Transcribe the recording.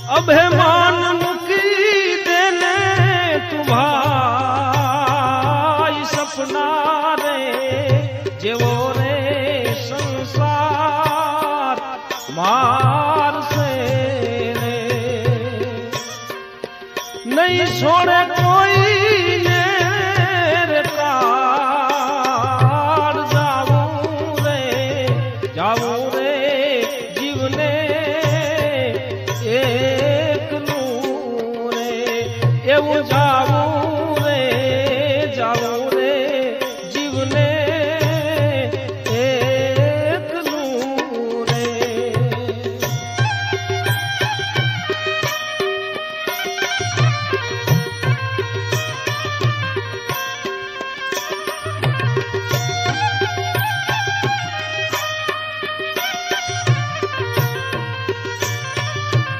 અભિમાન મૂકી દેને તું ભાઈ સપના રે જેવો રે સંસાર મારશે રે નહીં છોડે કોઈને રે કાળ જાવું રે જીવને એકલું રે એવું